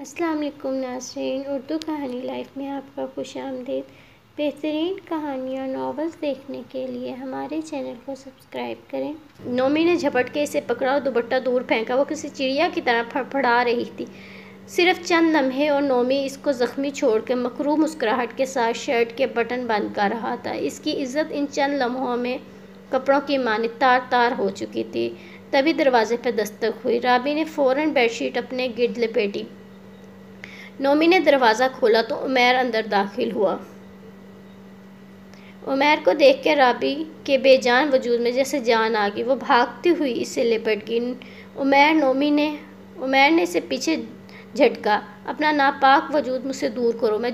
السلام علیکم ناظرین، اردو کہانی لائف میں آپ کا خوش آمدید۔ بہترین کہانیاں ناولز دیکھنے کے لیے ہمارے چینل کو سبسکرائب کریں۔ نومی نے جھپٹ کے اسے پکڑا اور دوپٹہ دور پھینکا۔ وہ کسی چڑیا کی طرح پھڑپڑا رہی تھی۔ صرف چند لمحے اور نومی اس کو زخمی چھوڑ کے مکروہ مسکراہٹ کے ساتھ شرٹ کے بٹن بند کر رہا تھا۔ اس کی عزت ان چند لمحوں میں کپڑوں کی مانند تار تار ہو چکی تھی۔ تبھی دروازے پہ دستک ہوئی۔ رابی نے فوراً بیڈ شیٹ اپنے گرد لپیٹی۔ نومی نے دروازہ کھولا تو عمیر اندر داخل ہوا۔ عمیر کو دیکھ کے رابی کے بے جان وجود میں جیسے جان آ گئی۔ وہ بھاگتی ہوئی اس سے لپٹ گئی۔ عمیر نے اسے پیچھے جھٹکا۔ اپنا ناپاک وجود مجھ سے دور کرو، میں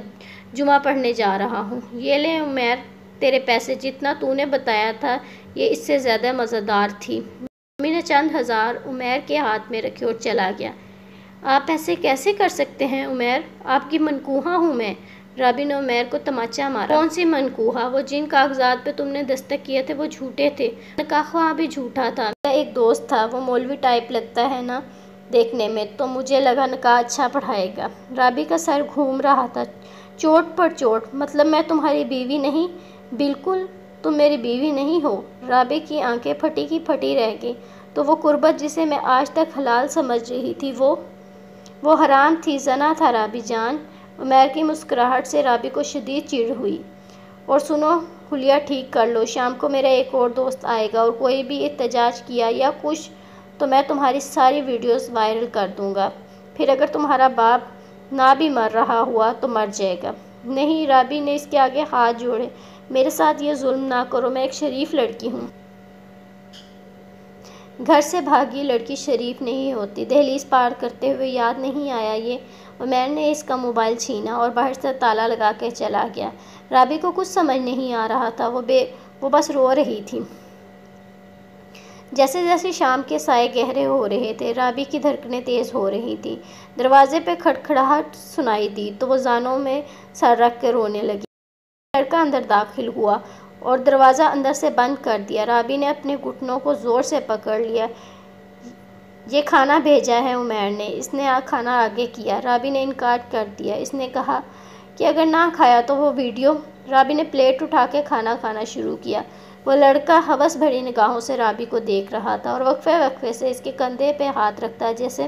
جمعہ پڑھنے جا رہا ہوں۔ یہ لے عمیر تیرے پیسے، جتنا تو نے بتایا تھا یہ اس سے زیادہ مزیدار تھی۔ نومی نے چند ہزار عمیر کے ہاتھ میں رکھے اور چلا گیا۔ آپ ایسے کیسے کر سکتے ہیں عمیر؟ آپ کی منکوہا ہوں میں۔ رابی نے عمیر کو تماچا مارا۔ کون سی منکوہا؟ وہ جن کاغذات پہ تم نے دستخط کیے تھے وہ جھوٹے تھے۔ نکاح خواہ بھی جھوٹا تھا۔ میرا ایک دوست تھا، وہ مولوی ٹائپ لگتا ہے نا دیکھنے میں، تو مجھے لگا نکاح اچھا پڑھائے گا۔ رابی کا سر گھوم رہا تھا۔ چوٹ پر چوٹ، مطلب میں تمہاری بیوی نہیں؟ بالکل، تم میری بیوی نہیں ہو۔ رابی کی آنکھیں پھٹی کی پھٹی رہ گئیں۔ تو وہ قربت جسے میں آج تک حلال سمجھ رہی تھی وہ حرام تھی، زنا تھا رابی جان۔ عمیر کی مسکراہٹ سے رابی کو شدید چڑ ہوئی۔ اور سنو، حلیہ ٹھیک کر لو، شام کو میرا ایک اور دوست آئے گا اور کوئی بھی احتجاج کیا یا کچھ تو میں تمہاری ساری ویڈیوز وائرل کر دوں گا۔ پھر اگر تمہارا باپ نہ بھی مر رہا ہوا تو مر جائے گا۔ نہیں، رابی نے اس کے آگے ہاتھ جوڑے، میرے ساتھ یہ ظلم نہ کرو، میں ایک شریف لڑکی ہوں۔ گھر سے بھاگی لڑکی شریف نہیں ہوتی۔ دہلیز پار کرتے ہوئے یاد نہیں آیا یہ؟ عمیر نے اس کا موبائل چھینا اور باہر سے تالا لگا کے چلا گیا۔ رابی کو کچھ سمجھ نہیں آ رہا تھا، وہ بس رو رہی تھی۔ جیسے جیسے شام کے سائے گہرے ہو رہے تھے، رابی کی دھڑکنیں تیز ہو رہی تھیں۔ دروازے پہ کھڑکھڑاہٹ سنائی دی تو وہ زانوں میں سر رکھ کے رونے لگی۔ لڑکا اندر داخل ہوا اور دروازہ اندر سے بند کر دیا۔ رابی نے اپنے گھٹنوں کو زور سے پکڑ لیا۔ یہ کھانا بھیجا ہے عمیر نے، اس نے کھانا آگے کیا۔ رابی نے انکار کر دیا۔ اس نے کہا کہ اگر نہ کھایا تو وہ ویڈیو۔ رابی نے پلیٹ اٹھا کے کھانا کھانا شروع کیا۔ وہ لڑکا ہوس بھری نگاہوں سے رابی کو دیکھ رہا تھا اور وقفے وقفے سے اس کے کندھے پہ ہاتھ رکھتا جسے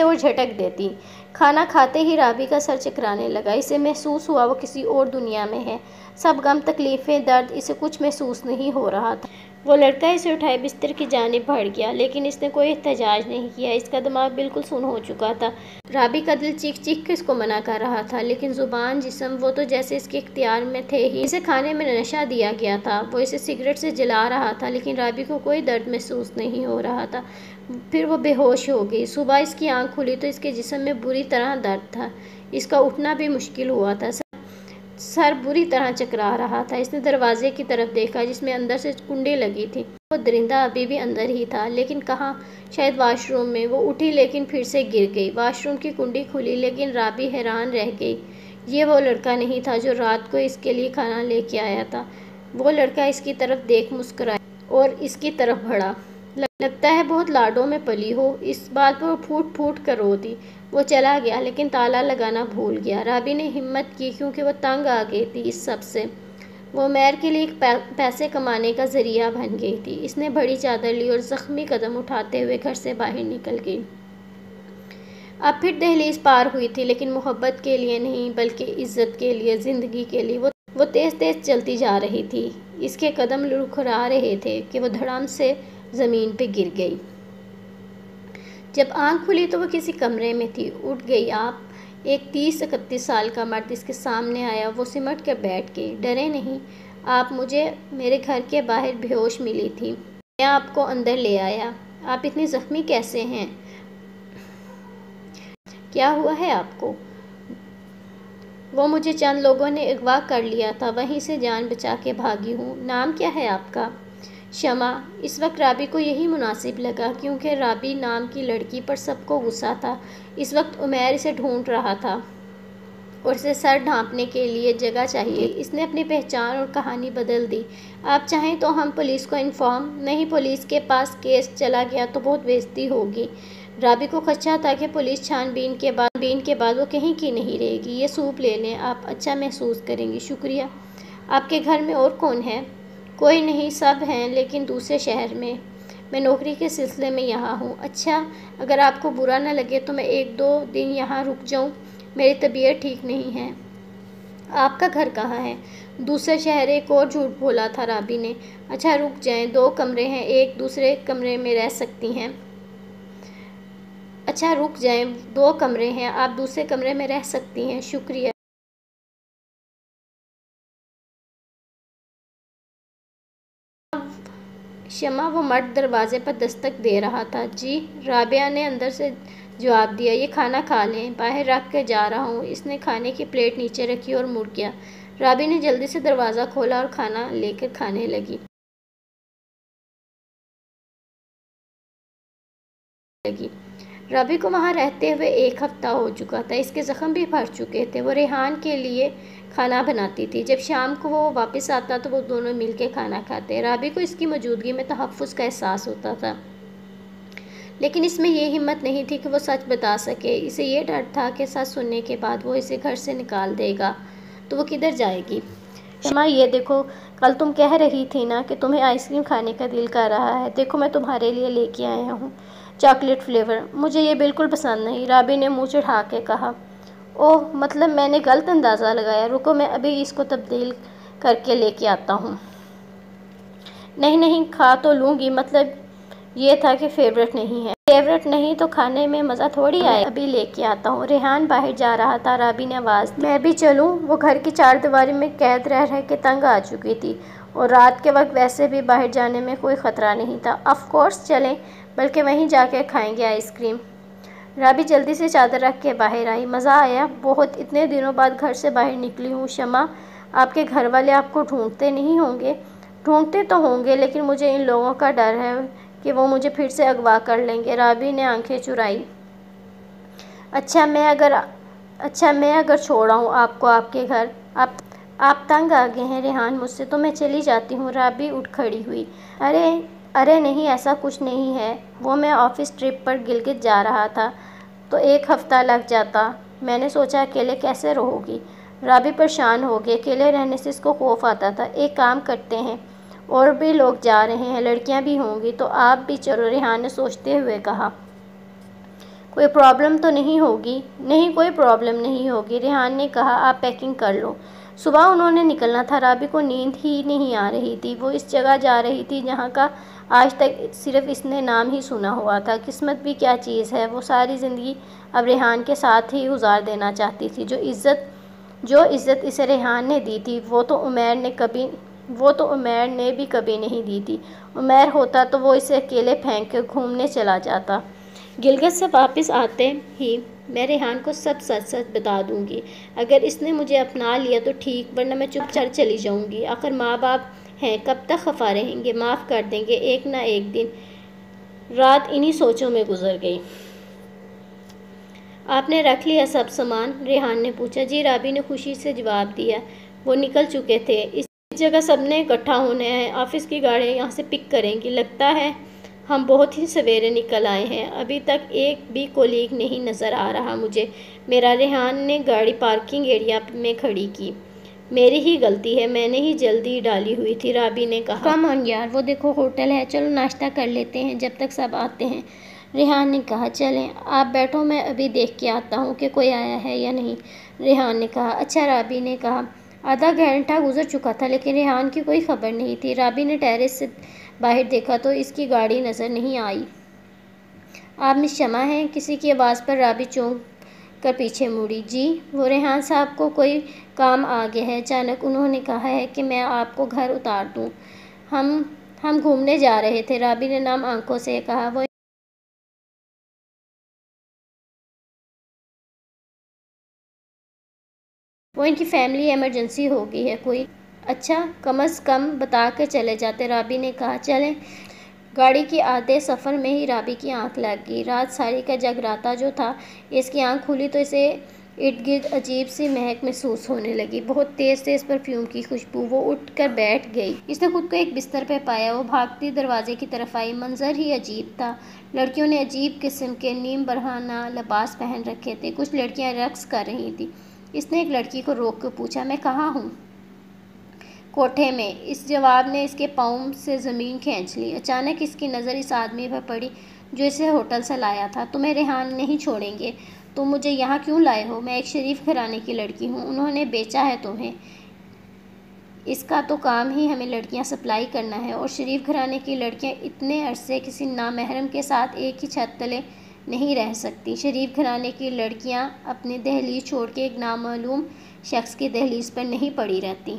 وہ جھٹک دیتی۔ کھانا کھاتے ہی رابی کا سر چکرانے لگا۔ اسے محسوس ہوا وہ کسی اور دنیا میں ہے۔ سب غم، تکلیفیں، درد، اسے کچھ محسوس نہیں ہو رہا تھا۔ وہ لڑکا اسے اٹھائے بستر کی جانب بڑھ گیا، لیکن اس نے کوئی احتجاج نہیں کیا۔ اس کا دماغ بالکل سن ہو چکا تھا۔ رابی کا دل چیخ چیخ کے اس کو منع کر رہا تھا، لیکن زبان، جسم، وہ تو جیسے اس کے اختیار میں تھے ہی۔ اسے کھانے میں نشہ دیا گیا تھا۔ وہ اسے سگریٹ سے جلا رہا تھا، لیکن رابی کو کوئی درد محسوس نہیں ہو رہا تھا۔ پھر وہ بے ہوش ہو گئی۔ صبح اس کی آنکھ کھلی تو اس کے جسم میں بری طرح درد تھا۔ اس کا اٹھنا بھی مشکل ہوا تھا۔ سر بری طرح چکرا رہا تھا۔ اس نے دروازے کی طرف دیکھا جس میں اندر سے کنڈی لگی تھی۔ وہ درندہ ابھی بھی اندر ہی تھا، لیکن کہاں؟ شاید واش روم میں۔ وہ اٹھی لیکن پھر سے گر گئی۔ واش روم کی کنڈی کھلی، لیکن رابی حیران رہ گئی۔ یہ وہ لڑکا نہیں تھا جو رات کو اس کے لیے کھانا لے کے آیا تھا۔ وہ لڑکا اس کی طرف دیکھ مسکرایا اور اس کی طرف بڑھا۔ لگتا ہے بہت لاڈوں میں پلی ہو۔ اس بات پر وہ پھوٹ پھوٹ کر رو دی۔ وہ چلا گیا، لیکن تالا لگانا بھول گیا۔ رابی نے ہمت کی کیونکہ وہ تنگ آ گئی تھی اس سب سے۔ وہ عمیر کے لیے ایک پیسے کمانے کا ذریعہ بن گئی تھی۔ اس نے بڑی چادر لی اور زخمی قدم اٹھاتے ہوئے گھر سے باہر نکل گئی۔ اب پھر دہلیز پار ہوئی تھی، لیکن محبت کے لیے نہیں بلکہ عزت کے لیے، زندگی کے لیے۔ وہ تیز تیز چلتی جا رہی تھی۔ اس کے قدم لڑکھڑا رہے تھے کہ وہ دھڑام سے زمین پہ گر گئی۔ جب آنکھ کھلی تو وہ کسی کمرے میں تھی۔ اٹھ گئی آپ؟ ایک 30-31 سال کا مرد اس کے سامنے آیا۔ وہ سمٹ کر بیٹھ گئی۔ ڈرے نہیں آپ؟ مجھے میرے گھر کے باہر بے ہوش ملی تھی، میں آپ کو اندر لے آیا۔ آپ اتنی زخمی کیسے ہیں؟ کیا ہوا ہے آپ کو؟ وہ مجھے چند لوگوں نے اغوا کر لیا تھا، وہیں سے جان بچا کے بھاگی ہوں۔ نام کیا ہے آپ کا؟ شمع۔ اس وقت رابی کو یہی مناسب لگا، کیونکہ رابی نام کی لڑکی پر سب کو غصہ تھا۔ اس وقت عمیر اسے ڈھونڈ رہا تھا اور اسے سر ڈھانپنے کے لیے جگہ چاہیے۔ اس نے اپنی پہچان اور کہانی بدل دی۔ آپ چاہیں تو ہم پولیس کو انفارم؟ نہیں، پولیس کے پاس کیس چلا گیا تو بہت بے عزتی ہوگی۔ رابی کو خدشہ تھا کہ پولیس چھان بین کے بعد وہ کہیں کی نہیں رہے گی۔ یہ سوپ لے لیں، آپ اچھا محسوس کریں گی۔ شکریہ۔ آپ کے گھر میں اور کون ہے؟ کوئی نہیں، سب ہیں لیکن دوسرے شہر میں۔ میں نوکری کے سلسلے میں یہاں ہوں۔ اچھا، اگر آپ کو برا نہ لگے تو میں 1-2 دن یہاں رک جاؤں؟ میری طبیعت ٹھیک نہیں ہے۔ آپ کا گھر کہاں ہے؟ دوسرے شہر۔ ایک اور جھوٹ بولا تھا رابی نے۔ اچھا رک جائیں، 2 کمرے ہیں، ایک دوسرے کمرے میں رہ سکتی ہیں۔ اچھا رک جائیں، 2 کمرے ہیں، آپ دوسرے کمرے میں رہ سکتی ہیں۔ شکریہ۔ شمع، وہ مرد دروازے پر دستک دے رہا تھا۔ جی؟ رابعہ نے اندر سے جواب دیا۔ یہ کھانا کھا لیں، باہر رکھ کے جا رہا ہوں۔ اس نے کھانے کی پلیٹ نیچے رکھی اور مڑ گیا۔ رابی نے جلدی سے دروازہ کھولا اور کھانا لے کر کھانے لگی۔ رابی کو وہاں رہتے ہوئے 1 ہفتہ ہو چکا تھا۔ اس کے زخم بھی بھر چکے تھے۔ وہ ریحان کے لیے کھانا بناتی تھی۔ جب شام کو وہ واپس آتا تو وہ دونوں مل کے کھانا کھاتے۔ رابی کو اس کی موجودگی میں تحفظ کا احساس ہوتا تھا، لیکن اس میں یہ ہمت نہیں تھی کہ وہ سچ بتا سکے۔ اسے یہ ڈر تھا کہ سچ سننے کے بعد وہ اسے گھر سے نکال دے گا تو وہ کدھر جائے گی۔ شمع، یہ دیکھو، کل تم کہہ رہی تھی نا کہ تمہیں آئس کریم کھانے کا دل کر رہا ہے۔ دیکھو میں تمہارے لیے لے کے آیا ہوں، چاکلیٹ فلیور۔ مجھے یہ بالکل پسند نہیں، رابی نے منہ چڑھا کے کہا۔ اوہ، مطلب میں نے غلط اندازہ لگایا۔ رکو، میں ابھی اس کو تبدیل کر کے لے کے آتا ہوں۔ نہیں، کھا تو لوں گی، مطلب یہ تھا کہ فیورٹ نہیں ہے۔ فیورٹ نہیں تو کھانے میں مزہ تھوڑی آئے۔ ابھی لے کے آتا ہوں۔ ریحان باہر جا رہا تھا۔ رابی نے آواز دی۔ میں بھی چلوں؟ وہ گھر کی 4 دیواری میں قید رہ کے تنگ آ چکی تھی اور رات کے وقت ویسے بھی باہر جانے میں کوئی خطرہ نہیں تھا۔ آف کورس چلیں، بلکہ وہیں جا کے کھائیں گے آئس کریم۔ رابی جلدی سے چادر رکھ کے باہر آئی۔ مزہ آیا بہت، اتنے دنوں بعد گھر سے باہر نکلی ہوں۔ شمع، آپ کے گھر والے آپ کو ڈھونڈتے نہیں ہوں گے؟ ڈھونڈتے تو ہوں گے، لیکن مجھے ان لوگوں کا ڈر ہے کہ وہ مجھے پھر سے اغوا کر لیں گے۔ رابی نے آنکھیں چرائی۔ اچھا میں اگر چھوڑ آؤں آپ کو آپ کے گھر؟ آپ تنگ آ گئے ہیں ریحان مجھ سے، تو میں چلی جاتی ہوں۔ رابی اٹھ کھڑی ہوئی۔ ارے نہیں، ایسا کچھ نہیں ہے۔ وہ میں آفس ٹرپ پر گلگت جا رہا تھا تو 1 ہفتہ لگ جاتا۔ میں نے سوچا اکیلے کیسے رہو گی؟ رابی پریشان ہو گئی۔ اکیلے رہنے سے اس کو خوف آتا تھا۔ ایک کام کرتے ہیں، اور بھی لوگ جا رہے ہیں، لڑکیاں بھی ہوں گی، تو آپ بھی چلو، ریحان نے سوچتے ہوئے کہا۔ کوئی پرابلم تو نہیں ہوگی؟ نہیں، کوئی پرابلم نہیں ہوگی، ریحان نے کہا۔ آپ پیکنگ کر لو۔ صبح انہوں نے نکلنا تھا۔ رابی کو نیند ہی نہیں آ رہی تھی۔ وہ اس جگہ جا رہی تھی جہاں کا آج تک صرف اس نے نام ہی سنا ہوا تھا۔ قسمت بھی کیا چیز ہے، وہ ساری زندگی اب ریحان کے ساتھ ہی گزار دینا چاہتی تھی۔ جو عزت اسے ریحان نے دی تھی وہ تو عمیر نے بھی کبھی نہیں دی تھی۔ عمیر ہوتا تو وہ اسے اکیلے پھینک کے گھومنے چلا جاتا۔ گلگت سے واپس آتے ہی میں ریحان کو سب سچ بتا دوں گی۔ اگر اس نے مجھے اپنا لیا تو ٹھیک، ورنہ میں چپ چلی جاؤں گی۔ آخر ماں باپ ہیں، کب تک خفا رہیں گے؟ معاف کر دیں گے ایک نہ ایک دن۔ رات انہی سوچوں میں گزر گئی۔ آپ نے رکھ لیا سب سامان؟ ریحان نے پوچھا۔ جی، رابی نے خوشی سے جواب دیا۔ وہ نکل چکے تھے۔ اس جگہ سب نے اکٹھا ہونا ہے، آفس کی گاڑیاں یہاں سے پک کریں گی۔ لگتا ہے ہم بہت ہی سویرے نکل آئے ہیں، ابھی تک ایک بھی کولیگ نہیں نظر آ رہا مجھے۔ ریحان نے گاڑی پارکنگ ایریا میں کھڑی کی۔ میری ہی غلطی ہے، میں نے ہی جلدی ڈالی ہوئی تھی، رابی نے کہا۔ کم آن یار، وہ دیکھو ہوٹل ہے، چلو ناشتہ کر لیتے ہیں جب تک سب آتے ہیں، ریحان نے کہا۔ چلیں، آپ بیٹھو، میں ابھی دیکھ کے آتا ہوں کہ کوئی آیا ہے یا نہیں، ریحان نے کہا۔ اچھا، رابی نے کہا۔ آدھا گھنٹہ گزر چکا تھا لیکن ریحان کی کوئی خبر نہیں تھی۔ رابی نے ٹیرس سے باہر دیکھا تو اس کی گاڑی نظر نہیں آئی۔ آپ مس شمع ہیں؟ کسی کی آواز پر رابی چونک کر پیچھے مڑی۔ جی؟ وہ ریحان صاحب کو کوئی کام آ گیا ہے اچانک، انہوں نے کہا ہے کہ میں آپ کو گھر اتار دوں۔ ہم گھومنے جا رہے تھے، رابی نے نم آنکھوں سے کہا۔ وہ ان کی فیملی ایمرجنسی ہو گئی ہے کوئی؟ اچھا، کم از کم بتا کے چلے جاتے، رابی نے کہا۔ چلیں۔ گاڑی کے آدھے سفر میں ہی رابی کی آنکھ لگ گئی۔ رات ساری کا جگراتا جو تھا، اس کی آنکھ کھلی تو اسے ارد گرد عجیب سی مہک محسوس ہونے لگی، بہت تیز تیز پرفیوم کی خوشبو۔ وہ اٹھ کر بیٹھ گئی۔ اس نے خود کو ایک بستر پہ پایا۔ وہ بھاگتی دروازے کی طرف آئی۔ منظر ہی عجیب تھا۔ لڑکیوں نے عجیب قسم کے نیم برہنہ لباس پہن رکھے تھے۔ کچھ لڑکیاں رقص کر رہی تھیں۔ اس نے ایک لڑکی کو روک کر پوچھا، میں کہاں ہوں؟ کوٹھے میں۔ اس جواب نے اس کے پاؤں سے زمین کھینچ لی۔ اچانک اس کی نظر اس آدمی پر پڑی جو اسے ہوٹل سے لایا تھا۔ تمہیں ریحان نہیں چھوڑیں گے۔ تم مجھے یہاں کیوں لائے ہو؟ میں ایک شریف گھرانے کی لڑکی ہوں۔ انہوں نے بیچا ہے تمہیں۔ اس کا تو کام ہی ہمیں لڑکیاں سپلائی کرنا ہے، اور شریف گھرانے کی لڑکیاں اتنے عرصے کسی نامحرم کے ساتھ ایک ہی چھت تلے نہیں رہ سکتی۔ شریف گھرانے کی لڑکیاں اپنی دہلیز چھوڑ کے ایک نامعلوم شخص کی دہلیز پر نہیں پڑی رہتی۔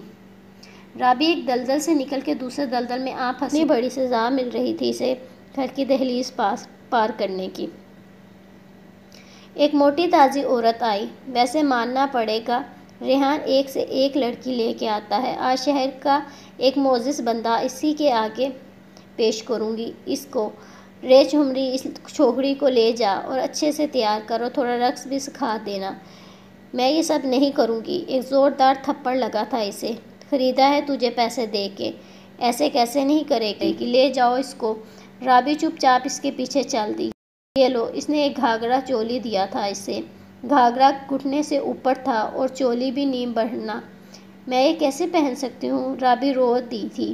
رابی ایک دلدل سے نکل کے دوسرے دلدل میں آ پھنسی۔ اتنی بڑی سزا مل رہی تھی اسے گھر کی دہلیز پار کرنے کی۔ ایک موٹی تازی عورت آئی۔ ویسے ماننا پڑے گا، ریحان ایک سے ایک لڑکی لے کے آتا ہے۔ آج شہر کا ایک معزز بندہ اسی کے آگے پیش کروں گی اس کو۔ رے جھمری، اس چھوکری کو لے جا اور اچھے سے تیار کرو، تھوڑا رقص بھی سکھا دینا۔ میں یہ سب نہیں کروں گی۔ ایک زوردار تھپڑ لگا تھا اسے۔ خریدا ہے تجھے پیسے دے کے، ایسے کیسے نہیں کرے گی؟ لے جاؤ اس کو۔ رابی چپ چاپ اس کے پیچھے چل دی۔ یہ لو۔ اس نے ایک گھاگھرا چولی دیا تھا اسے۔ گھاگھرا گھٹنے سے اوپر تھا اور چولی بھی نیم برہنہ۔ میں یہ کیسے پہن سکتی ہوں؟ رابی رو دی تھی۔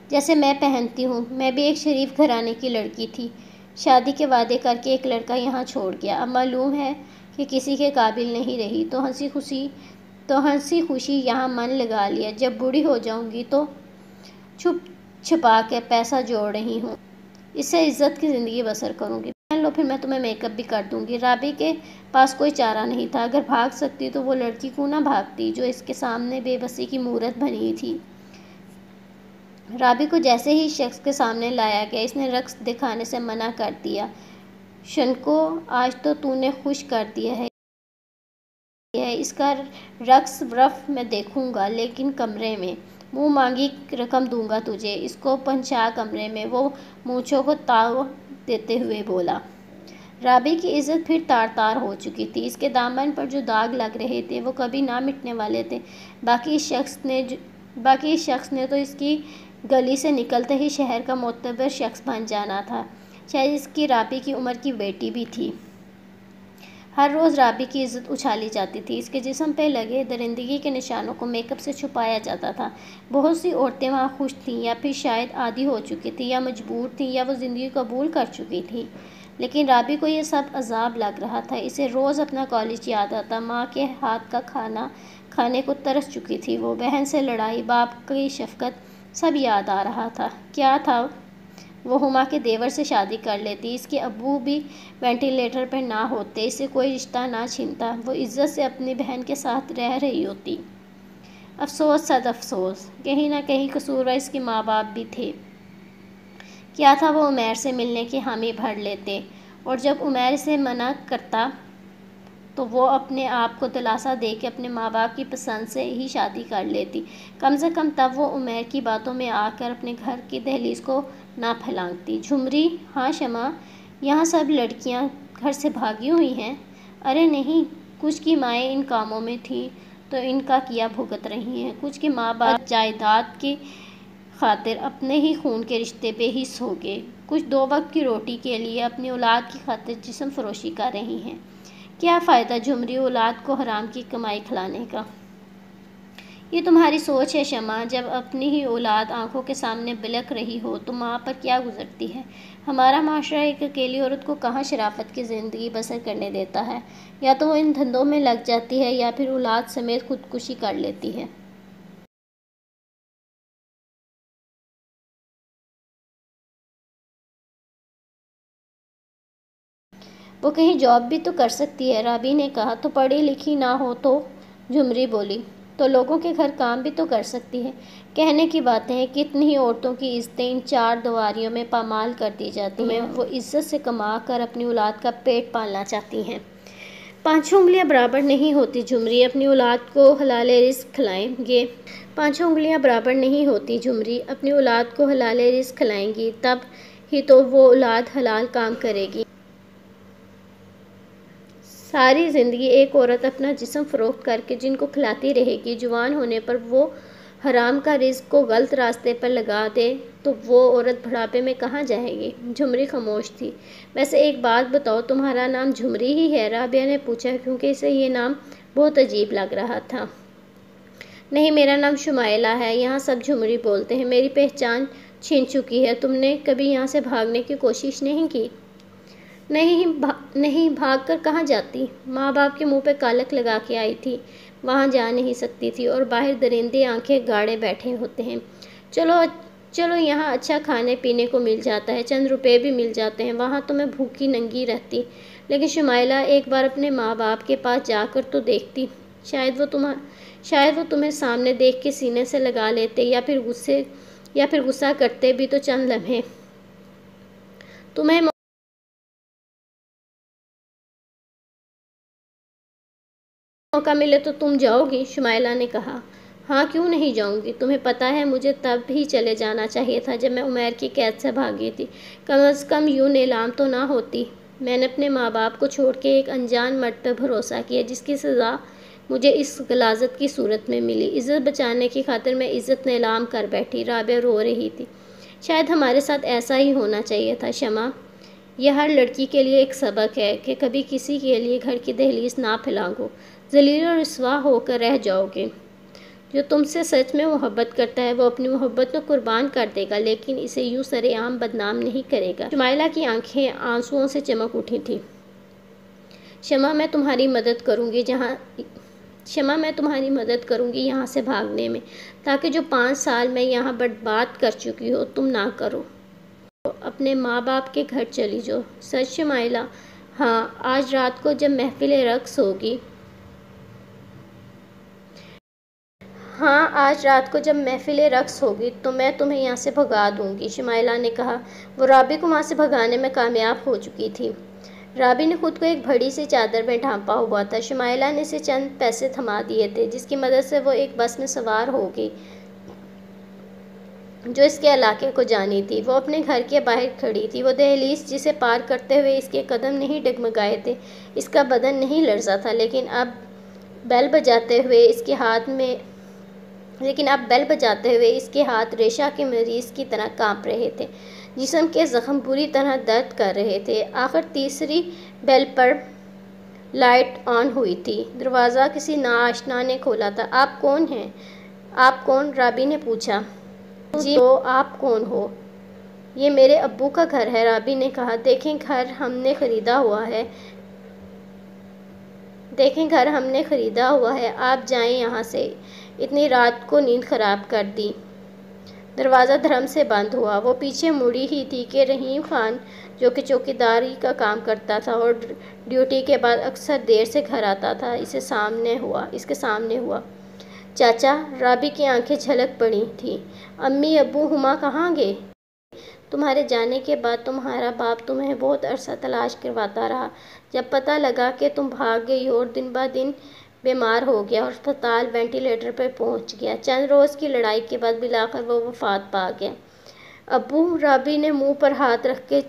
جیسے میں پہنتی ہوں۔ میں بھی ایک شریف گھرانے کی لڑکی تھی، شادی کے وعدے کر کے ایک لڑکا یہاں چھوڑ گیا، اب معلوم ہے کہ کسی کے قابل نہیں رہی تو ہنسی خوشی یہاں من لگا لیا۔ جب بوڑھی ہو جاؤں گی تو چھپ چھپا کے پیسہ جوڑ رہی ہوں، اس سے عزت کی زندگی بسر کروں گی۔ پہن لو، پھر میں تمہیں میک اپ بھی کر دوں گی۔ رابی کے پاس کوئی چارہ نہیں تھا۔ اگر بھاگ سکتی تو وہ لڑکی کیوں نہ بھاگتی جو اس کے سامنے بے بسی کی مورت بنی تھی۔ رابی کو جیسے ہی شخص کے سامنے لایا گیا، اس نے رقص دکھانے سے منع کر دیا۔ شنکو، آج تو تو نے خوش کر دیا ہے۔ اس کا رقص ورف میں دیکھوں گا، لیکن کمرے میں۔ منہ مانگی رقم دوں گا تجھے۔ اس کو پہنچا کمرے میں۔ وہ مونچھوں کو تاؤ دیتے ہوئے بولا۔ رابی کی عزت پھر تار تار ہو چکی تھی۔ اس کے دامن پر جو داغ لگ رہے تھے وہ کبھی نہ مٹنے والے تھے۔ باقی اس شخص نے تو اس کی گلی سے نکلتے ہی شہر کا معتبر شخص بن جانا تھا، شاید اس کی رابی کی عمر کی بیٹی بھی تھی۔ ہر روز رابی کی عزت اچھالی جاتی تھی۔ اس کے جسم پہ لگے درندگی کے نشانوں کو میک اپ سے چھپایا جاتا تھا۔ بہت سی عورتیں وہاں خوش تھیں، یا پھر شاید عادی ہو چکی تھیں، یا مجبور تھیں، یا وہ زندگی قبول کر چکی تھیں، لیکن رابی کو یہ سب عذاب لگ رہا تھا۔ اسے روز اپنا کالج یاد آتا، ماں کے ہاتھ کا کھانا کھانے کو ترس چکی تھی وہ، بہن سے لڑائی، باپ کی شفقت، سب یاد آ رہا تھا۔ کیا تھا وہ ہما کے دیور سے شادی کر لیتی، اس کے ابو بھی وینٹیلیٹر پر نہ ہوتے، اسے کوئی رشتہ نہ چھینتا، وہ عزت سے اپنی بہن کے ساتھ رہ رہی ہوتی۔ افسوس، صد افسوس، کہیں نہ کہیں قصوروار اس کے ماں باپ بھی تھے۔ کیا تھا وہ عمیر سے ملنے کی حامی بھر لیتے، اور جب عمیر اسے منع کرتا تو وہ اپنے آپ کو دلاسا دے کے اپنے ماں باپ کی پسند سے ہی شادی کر لیتی۔ کم سے کم تب وہ عمیر کی باتوں میں آ کر اپنے گھر کی دہلیز کو نہ پھلانگتی۔ جھمری، ہاں شمع، یہاں سب لڑکیاں گھر سے بھاگی ہوئی ہیں؟ ارے نہیں، کچھ کی مائیں ان کاموں میں تھیں تو ان کا کیا بھگت رہی ہیں، کچھ کے ماں باپ جائیداد کی خاطر اپنے ہی خون کے رشتے بے حس ہو گئے، کچھ دو وقت کی روٹی کے لیے اپنی اولاد کی خاطر جسم فروشی کر رہی ہیں۔ کیا فائدہ جھمری، اولاد کو حرام کی کمائی کھلانے کا؟ یہ تمہاری سوچ ہے شمع۔ جب اپنی ہی اولاد آنکھوں کے سامنے بلک رہی ہو تو ماں پر کیا گزرتی ہے؟ ہمارا معاشرہ ایک اکیلی عورت کو کہاں شرافت کی زندگی بسر کرنے دیتا ہے؟ یا تو وہ ان دھندوں میں لگ جاتی ہے یا پھر اولاد سمیت خودکشی کر لیتی ہے۔ وہ کہیں جاب بھی تو کر سکتی ہے، رابی نے کہا۔ تو پڑھی لکھی نہ ہو تو؟ جھمری بولی۔ تو لوگوں کے گھر کام بھی تو کر سکتی ہے۔ کہنے کی باتیں ہیں، کتنی ہی عورتوں کی عزتیں ان چار دیواریوں میں پامال کر دی جاتی ہیں۔ وہ عزت سے کما کر اپنی اولاد کا پیٹ پالنا چاہتی ہیں۔ پانچوں انگلیاں برابر نہیں ہوتی جھمری، اپنی اولاد کو حلال رزق کھلائیں گے۔ پانچوں انگلیاں برابر نہیں ہوتی جھمری، اپنی اولاد کو حلال رزق کھلائیں گی، تب ہی تو وہ اولاد حلال کام کرے گی۔ ساری زندگی ایک عورت اپنا جسم فروخت کر کے جن کو کھلاتی رہے گی، جوان ہونے پر وہ حرام کا رزق کو غلط راستے پر لگا دے تو وہ عورت بڑھاپے میں کہاں جائے گی؟ جھمری خاموش تھی۔ ویسے ایک بات بتاؤ، تمہارا نام جھمری ہی ہے؟ رابعہ نے پوچھا، کیونکہ اسے یہ نام بہت عجیب لگ رہا تھا۔ نہیں، میرا نام شمائلہ ہے، یہاں سب جھمری بولتے ہیں۔ میری پہچان چھن چکی ہے۔ تم نے کبھی یہاں سے بھاگنے کی کوشش نہیں کی؟ نہیں، بھاگ کر کہاں جاتی؟ ماں باپ کے منہ پہ کالک لگا کے آئی تھی، وہاں جا نہیں سکتی تھی، اور باہر درندے آنکھیں گاڑے بیٹھے ہوتے ہیں۔ چلو یہاں اچھا کھانے پینے کو مل جاتا ہے، چند روپے بھی مل جاتے ہیں، وہاں تو میں بھوکی ننگی رہتی۔ لیکن شمائلہ، ایک بار اپنے ماں باپ کے پاس جا کر تو دیکھتی، شاید وہ تمہیں سامنے دیکھ کے سینے سے لگا لیتے، یا پھر غصہ کرتے بھی تو چند لمحے۔ تمہیں موقع ملے تو تم جاؤ گی؟ شمائلہ نے کہا۔ ہاں، کیوں نہیں جاؤں گی؟ تمہیں پتہ ہے مجھے تب ہی چلے جانا چاہیے تھا جب میں عمیر کی قید سے بھاگی تھی، کم از کم یوں نیلام تو نہ ہوتی۔ میں نے اپنے ماں باپ کو چھوڑ کے ایک انجان مرد پہ بھروسہ کیا، جس کی سزا مجھے اس غلاظت کی صورت میں ملی۔ عزت بچانے کی خاطر میں عزت نیلام کر بیٹھی۔ رابعہ رو رہی تھی۔ شاید ہمارے ساتھ ایسا ہی ہونا چاہیے تھا شمع۔ یہ ہر لڑکی کے لیے ایک سبق ہے کہ کبھی کسی کے لیے گھر کی دہلیز نہ پھلانگو، ذلیل و رسوا ہو کر رہ جاؤ گے۔ جو تم سے سچ میں محبت کرتا ہے وہ اپنی محبت کو قربان کر دے گا، لیکن اسے یوں سرے عام بدنام نہیں کرے گا۔ شمائلہ کی آنکھیں آنسوؤں سے چمک اٹھی تھیں۔ شمع، میں تمہاری مدد کروں گی یہاں سے بھاگنے میں، تاکہ جو 5 سال میں یہاں برباد کر چکی ہو تم نہ کرو۔ اپنے ماں باپ کے گھر چلی جاؤ۔ سچ شمائلہ؟ ہاں، آج رات کو جب محفل رقص ہوگی تو میں تمہیں یہاں سے بھگا دوں گی، شمائلہ نے کہا۔ وہ رابی کو وہاں سے بھگانے میں کامیاب ہو چکی تھی۔ رابی نے خود کو ایک بڑی سی چادر میں ڈھانپا ہوا تھا۔ شمائلہ نے اسے چند پیسے تھما دیے تھے، جس کی مدد سے وہ ایک بس میں سوار ہو گئی جو اس کے علاقے کو جانی تھی۔ وہ اپنے گھر کے باہر کھڑی تھی۔ وہ دہلیز جسے پار کرتے ہوئے اس کے قدم نہیں ڈگمگائے تھے، اس کا بدن نہیں لرزا تھا، لیکن اب بیل بجاتے ہوئے اس کے ہاتھ ریشہ کے مریض کی طرح کانپ رہے تھے، جسم کے زخم بری طرح درد کر رہے تھے۔ آخر تیسری بیل پر لائٹ آن ہوئی تھی۔ دروازہ کسی ناآشنا نے کھولا تھا۔ آپ کون ہیں؟ آپ کون؟ رابی نے پوچھا۔ جی تو آپ کون ہو؟ یہ میرے ابو کا گھر ہے، رابی نے کہا۔ دیکھیں گھر ہم نے خریدا ہوا ہے، آپ جائیں یہاں سے، اتنی رات کو نیند خراب کر دی۔ دروازہ دھڑم سے بند ہوا۔ وہ پیچھے مڑی ہی تھی کہ رحیم خان، جو کہ چوکیداری کا کام کرتا تھا اور ڈیوٹی کے بعد اکثر دیر سے گھر آتا تھا، اس کے سامنے ہوا۔ چاچا؟ رابی کی آنکھیں جھلک پڑی تھیں۔ امی ابو ہما کہاں گئے؟ تمہارے جانے کے بعد تمہارا باپ تمہیں بہت عرصہ تلاش کرواتا رہا، جب پتہ لگا کہ تم بھاگ گئی اور دن بہ دن بیمار ہو گیا اور اسپتال وینٹی لیٹر پر پہنچ گیا۔ چند روز کی لڑائی کے بعد بالآخر وہ وفات پا گیا۔ ابو؟ رابی نے منہ پر ہاتھ رکھ کے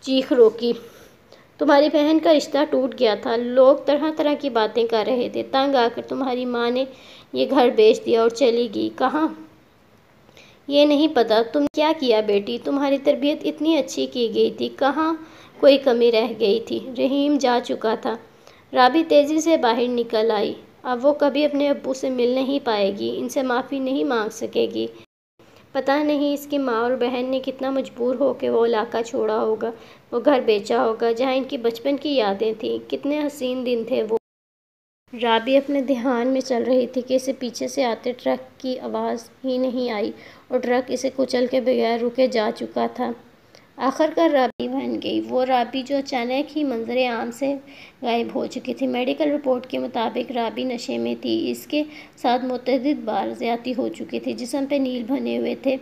چیخ روکی۔ تمہاری بہن کا رشتہ ٹوٹ گیا تھا، لوگ طرح طرح کی باتیں کر رہے تھے، تنگ آ کر تمہاری ماں نے یہ گھر بیچ دیا اور چلی گئی۔ کہاں؟ یہ نہیں پتا۔ تم نے کیا کیا بیٹی؟ تمہاری تربیت اتنی اچھی کی گئی تھی، کہاں کوئی کمی رہ گئی تھی؟ رحیم جا چکا تھا۔ رابی تیزی سے باہر نکل آئی۔ اب وہ کبھی اپنے ابو سے مل نہیں پائے گی، ان سے معافی نہیں مانگ سکے گی۔ پتہ نہیں اس کی ماں اور بہن نے کتنا مجبور ہو کے وہ علاقہ چھوڑا ہوگا، وہ گھر بیچا ہوگا جہاں ان کی بچپن کی یادیں تھیں، کتنے حسین دن تھے وہ۔ رابی اپنے دھیان میں چل رہی تھی کہ اسے پیچھے سے آتے ٹرک کی آواز ہی نہیں آئی اور ٹرک اسے کچل کے بغیر رکے جا چکا تھا۔ آخر کار رابی بن گئی، وہ رابی جو اچانک ہی منظر عام سے غائب ہو چکی تھی۔ میڈیکل رپورٹ کے مطابق رابی نشے میں تھی، اس کے ساتھ متعدد بار زیادتی ہو چکی تھی، جسم پہ نیل بنے ہوئے تھے۔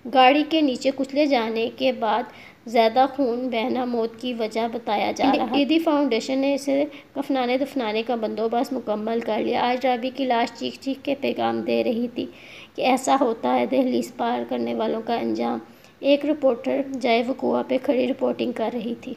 گاڑی کے نیچے کچلے جانے کے بعد زیادہ خون بہنا موت کی وجہ بتایا جا رہا ہے۔ ایدی فاؤنڈیشن نے اسے کفنانے دفنانے کا بندوبست مکمل کر لیا۔ آج رابی کی لاش چیخ چیخ کے پیغام دے رہی تھی کہ ایسا ہوتا ہے دہلیز پار کرنے والوں کا انجام۔ ایک رپورٹر جائے وقوعہ پہ کھڑی رپورٹنگ کر رہی تھی۔